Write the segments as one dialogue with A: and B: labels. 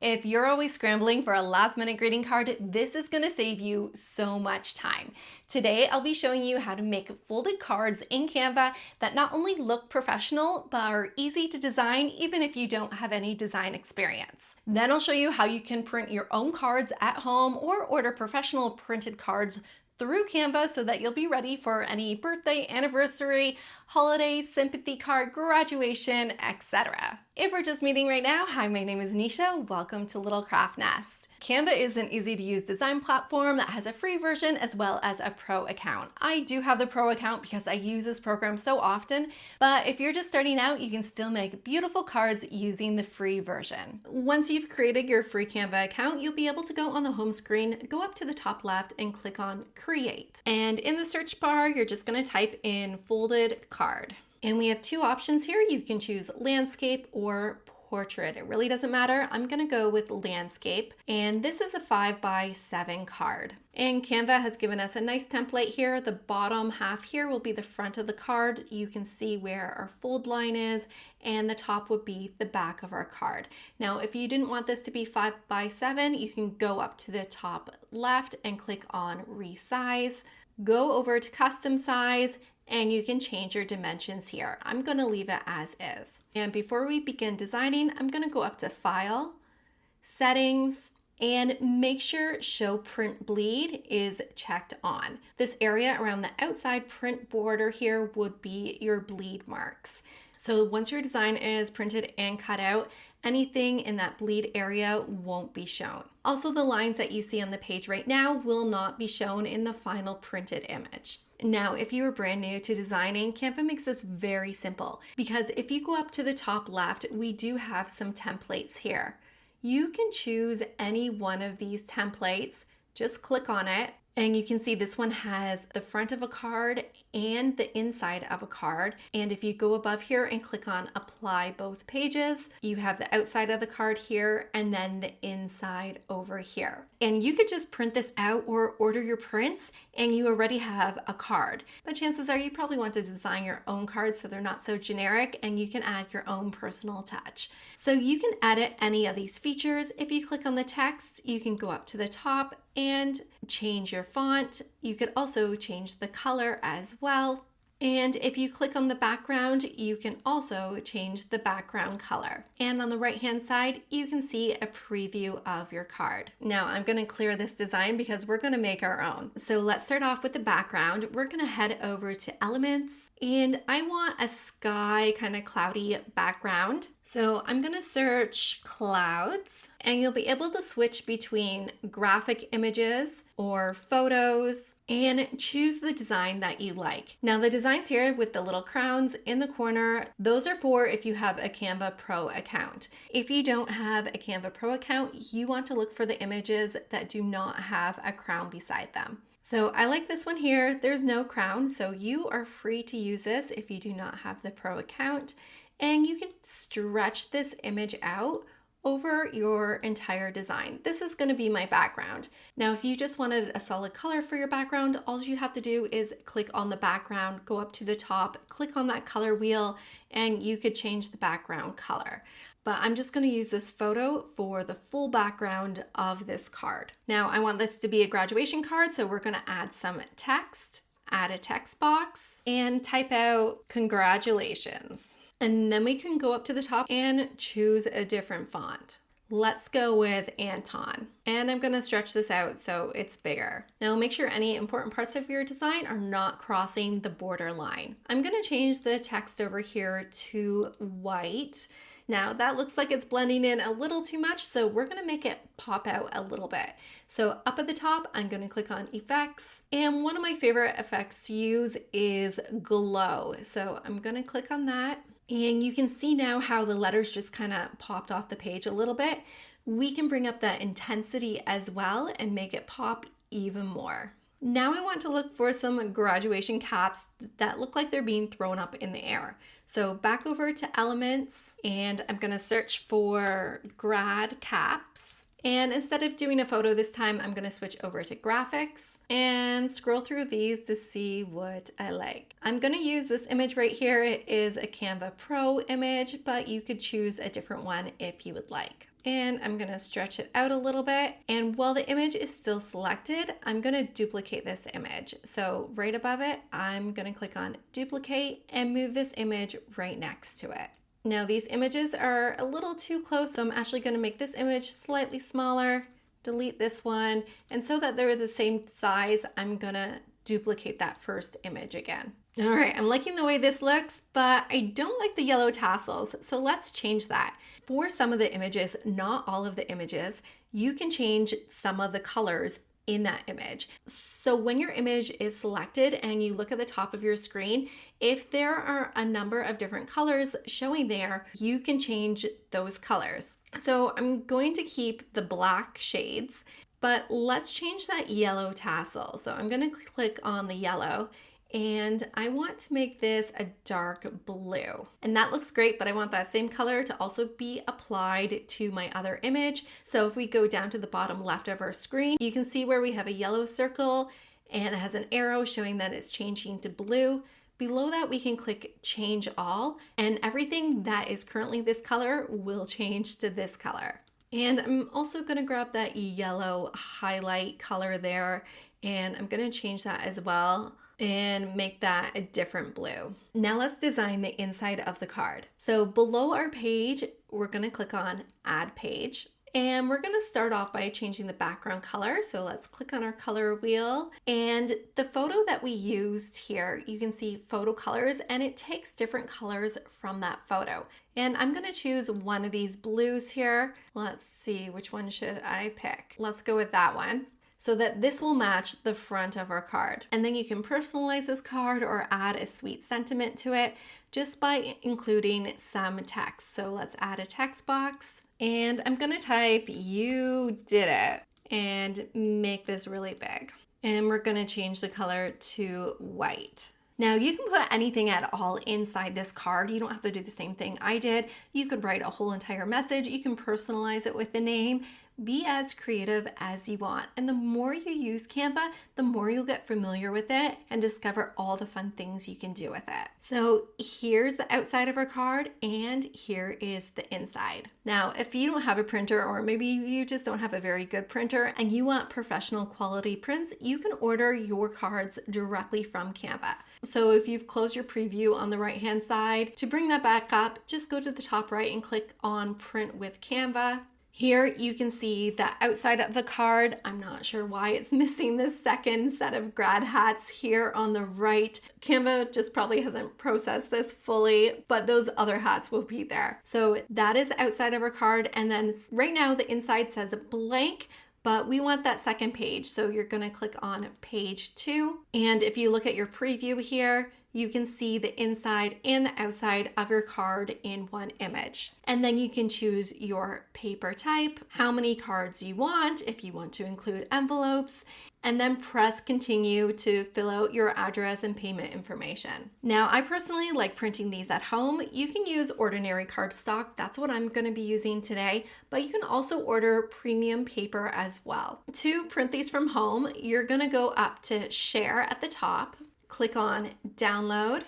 A: If you're always scrambling for a last minute greeting card, this is going to save you so much time. Today, I'll be showing you how to make folded cards in Canva that not only look professional, but are easy to design even if you don't have any design experience. Then I'll show you how you can print your own cards at home or order professional printed cards through Canva so that you'll be ready for any birthday, anniversary, holiday, sympathy card, graduation, etc. If we're just meeting right now, hi, my name is Nisha. Welcome to Little Craft Nest. Canva is an easy to use design platform that has a free version as well as a pro account. I do have the pro account because I use this program so often, but if you're just starting out, you can still make beautiful cards using the free version. Once you've created your free Canva account, you'll be able to go on the home screen, go up to the top left and click on Create. And in the search bar, you're just going to type in folded card. And we have two options here. You can choose landscape or portrait. It really doesn't matter. I'm going to go with landscape, and this is a 5x7 card. And Canva has given us a nice template here. The bottom half here will be the front of the card. You can see where our fold line is, and the top would be the back of our card. Now, if you didn't want this to be 5x7, you can go up to the top left and click on resize, go over to custom size, and you can change your dimensions here. I'm going to leave it as is. And before we begin designing, I'm going to go up to File, Settings, and make sure Show Print Bleed is checked on. This area around the outside print border here would be your bleed marks. So once your design is printed and cut out, anything in that bleed area won't be shown. Also, the lines that you see on the page right now will not be shown in the final printed image. Now, if you are brand new to designing, Canva makes this very simple because if you go up to the top left, we do have some templates here. You can choose any one of these templates, just click on it, and you can see this one has the front of a card and the inside of a card. And if you go above here and click on apply both pages, you have the outside of the card here and then the inside over here. And you could just print this out or order your prints and you already have a card. But chances are you probably want to design your own cards so they're not so generic and you can add your own personal touch. So you can edit any of these features. If you click on the text, you can go up to the top and change your font. You could also change the color as well. And if you click on the background, you can also change the background color. And on the right-hand side, you can see a preview of your card. Now I'm going to clear this design because we're going to make our own. So let's start off with the background. We're going to head over to Elements, and I want a sky kind of cloudy background. So I'm going to search clouds, and you'll be able to switch between graphic images or photos and choose the design that you like. Now the designs here with the little crowns in the corner, those are for if you have a Canva Pro account. If you don't have a Canva Pro account, you want to look for the images that do not have a crown beside them. So I like this one here. There's no crown, so you are free to use this if you do not have the Pro account. And you can stretch this image out over your entire design. This is going to be my background. Now, if you just wanted a solid color for your background, all you have to do is click on the background, go up to the top, click on that color wheel, and you could change the background color. But I'm just going to use this photo for the full background of this card. Now, I want this to be a graduation card, so we're going to add some text, add a text box, and type out congratulations. And then we can go up to the top and choose a different font. Let's go with Anton. And I'm going to stretch this out so it's bigger. Now make sure any important parts of your design are not crossing the border line. I'm going to change the text over here to white. Now that looks like it's blending in a little too much, so we're going to make it pop out a little bit. So up at the top, I'm going to click on Effects. And one of my favorite effects to use is Glow. So I'm going to click on that. And you can see now how the letters just kind of popped off the page a little bit. We can bring up that intensity as well and make it pop even more. Now I want to look for some graduation caps that look like they're being thrown up in the air. So back over to Elements, and I'm going to search for grad caps. And instead of doing a photo this time, I'm going to switch over to graphics and scroll through these to see what I like. I'm going to use this image right here. It is a Canva Pro image, but you could choose a different one if you would like. And I'm gonna stretch it out a little bit. And while the image is still selected, I'm gonna duplicate this image. So right above it, I'm gonna click on duplicate and move this image right next to it. Now these images are a little too close, so I'm actually gonna make this image slightly smaller, delete this one, and so that they're the same size, I'm gonna duplicate that first image again. All right, I'm liking the way this looks, but I don't like the yellow tassels, so let's change that. For some of the images, not all of the images, you can change some of the colors in that image. So when your image is selected and you look at the top of your screen, if there are a number of different colors showing there, you can change those colors. So I'm going to keep the black shades, but let's change that yellow tassel. So I'm going to click on the yellow and I want to make this a dark blue. And that looks great, but I want that same color to also be applied to my other image. So if we go down to the bottom left of our screen, you can see where we have a yellow circle and it has an arrow showing that it's changing to blue. Below that, we can click change all, and everything that is currently this color will change to this color. And I'm also gonna grab that yellow highlight color there, and I'm gonna change that as well and make that a different blue. Now let's design the inside of the card. So below our page, we're gonna click on Add Page. And we're gonna start off by changing the background color. So let's click on our color wheel. And the photo that we used here, you can see photo colors, and it takes different colors from that photo. And I'm gonna choose one of these blues here. Let's see, which one should I pick? Let's go with that one, so that this will match the front of our card. And then you can personalize this card or add a sweet sentiment to it just by including some text. So let's add a text box. And I'm gonna type, "You did it," and make this really big. And we're gonna change the color to white. Now you can put anything at all inside this card. You don't have to do the same thing I did. You could write a whole entire message. You can personalize it with the name. Be as creative as you want. And the more you use Canva, the more you'll get familiar with it and discover all the fun things you can do with it. So here's the outside of our card and here is the inside. Now, if you don't have a printer, or maybe you just don't have a very good printer and you want professional quality prints, you can order your cards directly from Canva. So if you've closed your preview on the right-hand side, to bring that back up, just go to the top right and click on Print with Canva. Here you can see the outside of the card. I'm not sure why it's missing the second set of grad hats here on the right. Canva just probably hasn't processed this fully, but those other hats will be there. So that is the outside of our card. And then right now the inside says blank, but we want that second page. So you're gonna click on page 2. And if you look at your preview here, you can see the inside and the outside of your card in one image. And then you can choose your paper type, how many cards you want, if you want to include envelopes, and then press continue to fill out your address and payment information. Now, I personally like printing these at home. You can use ordinary cardstock. That's what I'm going to be using today, but you can also order premium paper as well. To print these from home, you're going to go up to Share at the top, click on Download,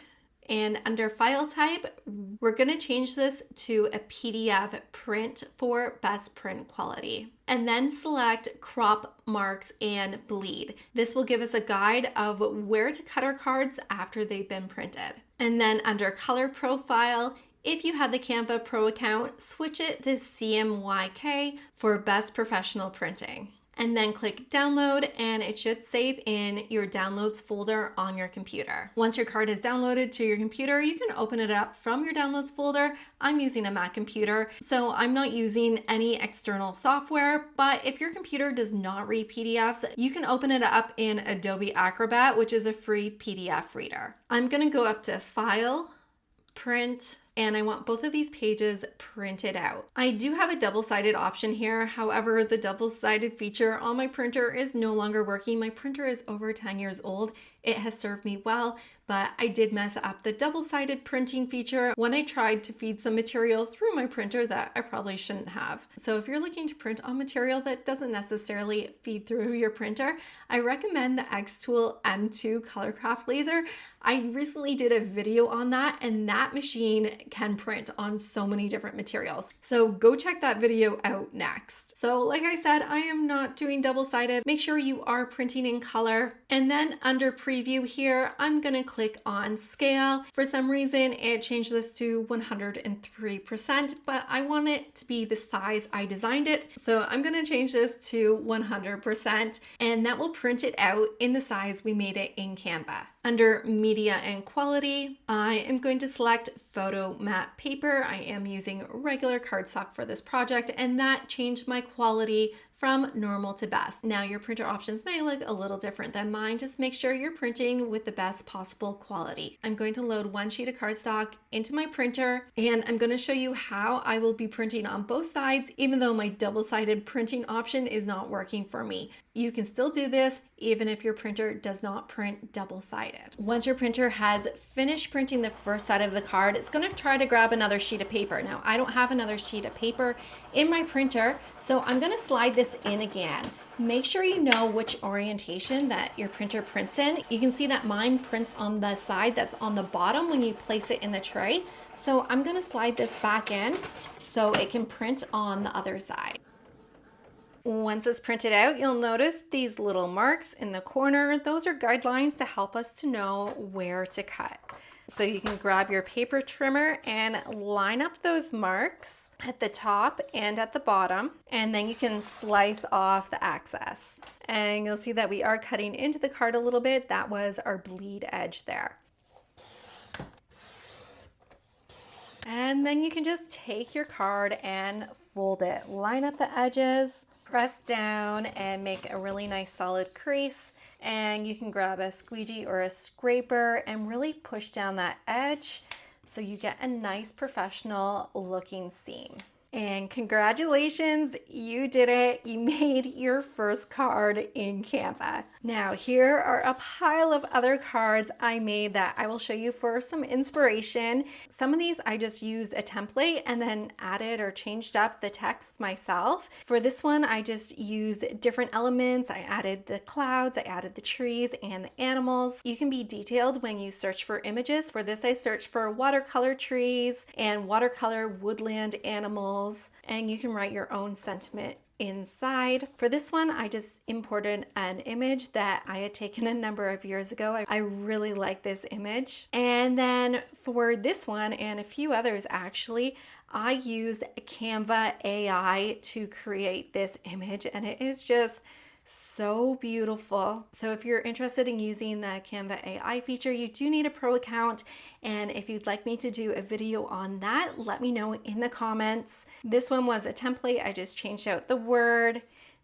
A: and under File Type, we're going to change this to a PDF print for best print quality. And then select Crop, Marks, and Bleed. This will give us a guide of where to cut our cards after they've been printed. And then under Color Profile, if you have the Canva Pro account, switch it to CMYK for best professional printing. And then click download and it should save in your downloads folder on your computer. Once your card is downloaded to your computer, you can open it up from your downloads folder. I'm using a Mac computer, so I'm not using any external software, but if your computer does not read PDFs, you can open it up in Adobe Acrobat, which is a free PDF reader. I'm gonna go up to File, Print, and I want both of these pages printed out. I do have a double-sided option here. However, the double-sided feature on my printer is no longer working. My printer is over 10 years old. It has served me well, but I did mess up the double-sided printing feature when I tried to feed some material through my printer that I probably shouldn't have. So if you're looking to print on material that doesn't necessarily feed through your printer, I recommend the Xtool M2 Colorcraft laser. I recently did a video on that, and that machine can print on so many different materials. So go check that video out next. So like I said, I am not doing double-sided. Make sure you are printing in color. And then under preview here, I'm gonna click on scale. For some reason, it changed this to 103%, but I want it to be the size I designed it. So I'm gonna change this to 100%, and that will print it out in the size we made it in Canva. Under media and quality, I am going to select photo matte paper. I am using regular cardstock for this project, and that changed my quality from normal to best. Now your printer options may look a little different than mine. Just make sure you're printing with the best possible quality. I'm going to load one sheet of cardstock into my printer, and I'm going to show you how I will be printing on both sides, even though my double-sided printing option is not working for me. You can still do this even if your printer does not print double-sided. Once your printer has finished printing the first side of the card, it's going to try to grab another sheet of paper. Now, I don't have another sheet of paper in my printer, so I'm going to slide this in again. Make sure you know which orientation that your printer prints in. You can see that mine prints on the side that's on the bottom when you place it in the tray. So I'm going to slide this back in so it can print on the other side. Once it's printed out, you'll notice these little marks in the corner. Those are guidelines to help us to know where to cut. So you can grab your paper trimmer and line up those marks at the top and at the bottom, and then you can slice off the excess. And you'll see that we are cutting into the card a little bit. That was our bleed edge there. And then you can just take your card and fold it. Line up the edges, press down, and make a really nice solid crease. And you can grab a squeegee or a scraper and really push down that edge so you get a nice professional looking seam. And congratulations, you did it. You made your first card in Canva. Now here are a pile of other cards I made that I will show you for some inspiration. Some of these I just used a template and then added or changed up the text myself. For this one, I just used different elements. I added the clouds, I added the trees and the animals. You can be detailed when you search for images. For this, I searched for watercolor trees and watercolor woodland animals. And you can write your own sentiment inside. For this one, I just imported an image that I had taken a number of years ago. I really like this image. And then for this one and a few others actually, I used Canva AI to create this image, and it is just so beautiful. So if you're interested in using the Canva AI feature, you do need a pro account. And if you'd like me to do a video on that, let me know in the comments. This one was a template. I just changed out the word.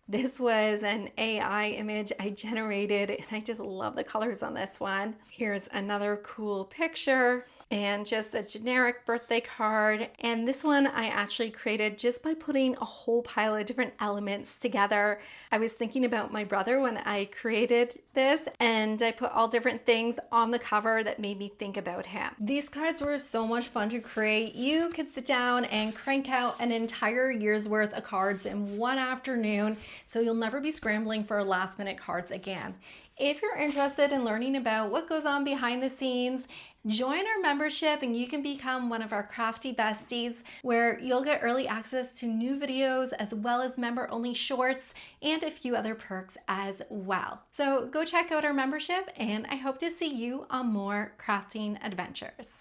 A: This was an AI image I generated, and I just love the colors on this one. Here's another cool picture and just a generic birthday card. And this one I actually created just by putting a whole pile of different elements together. I was thinking about my brother when I created this, and I put all different things on the cover that made me think about him. These cards were so much fun to create. You could sit down and crank out an entire year's worth of cards in one afternoon, so you'll never be scrambling for last minute cards again. If you're interested in learning about what goes on behind the scenes, join our membership and you can become one of our crafty besties, where you'll get early access to new videos as well as member-only shorts and a few other perks as well. So go check out our membership, and I hope to see you on more crafting adventures.